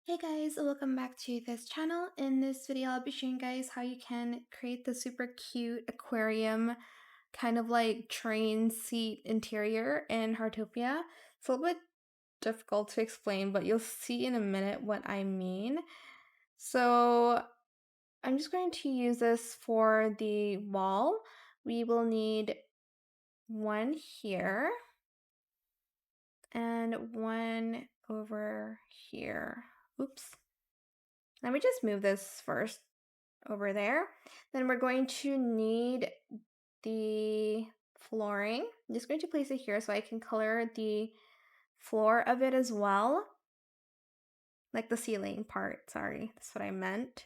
Hey guys, welcome back to this channel. In this video, I'll be showing you guys how you can create the super cute aquarium kind of like train seat interior in Heartopia. It's a little bit difficult to explain, but you'll see in a minute what I mean. So I'm just going to use this for the wall. We will need one here and one over here. Oops. Let me just move this first over there. Then we're going to need the flooring. I'm just going to place it here so I can color the floor of it as well. Like the ceiling part, sorry, that's what I meant.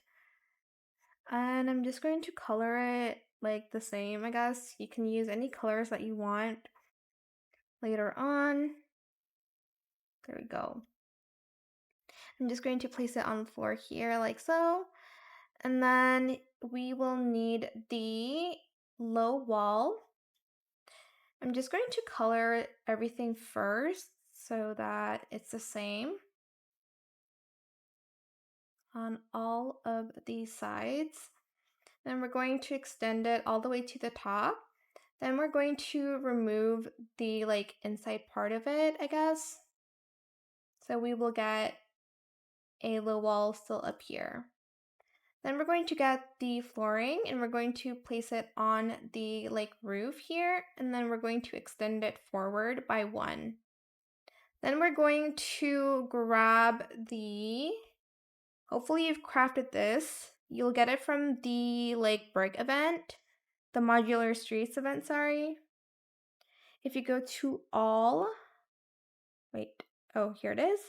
And I'm just going to color it like the same, I guess. You can use any colors that you want later on. There we go. I'm just going to place it on the floor here like so. And then we will need the low wall. I'm just going to color everything first so that it's the same on all of these sides. Then we're going to extend it all the way to the top. Then we're going to remove the inside part of it, I guess. So we will get a low wall still up here. Then we're going to get the flooring and we're going to place it on the roof here, and then we're going to extend it forward by 1. Then we're going to grab hopefully you've crafted this. You'll get it from the brick event, the modular streets event, sorry. If you go to here it is.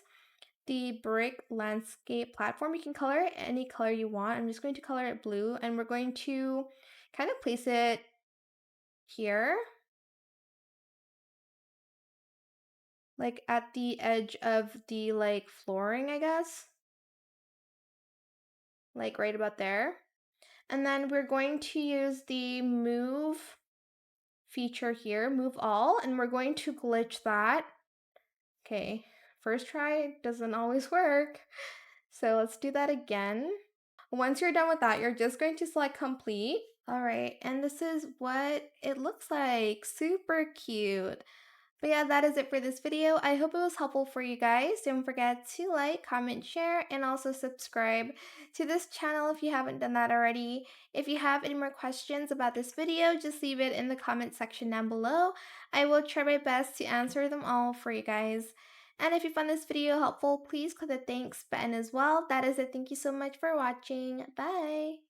The brick landscape platform, you can color it any color you want. I'm just going to color it blue, and we're going to kind of place it here, like at the edge of the flooring, I guess, like right about there. And then we're going to use the move feature here, move all, and we're going to glitch that. Okay, first try doesn't always work, so let's do that again. Once you're done with that, you're just going to select complete. All right, and this is what it looks like. Super cute. But yeah, that is it for this video. I hope it was helpful for you guys. Don't forget to like, comment, share, and also subscribe to this channel if you haven't done that already. If you have any more questions about this video, just leave it in the comment section down below. I will try my best to answer them all for you guys. And if you found this video helpful, please click the thanks button as well. That is it. Thank you so much for watching. Bye!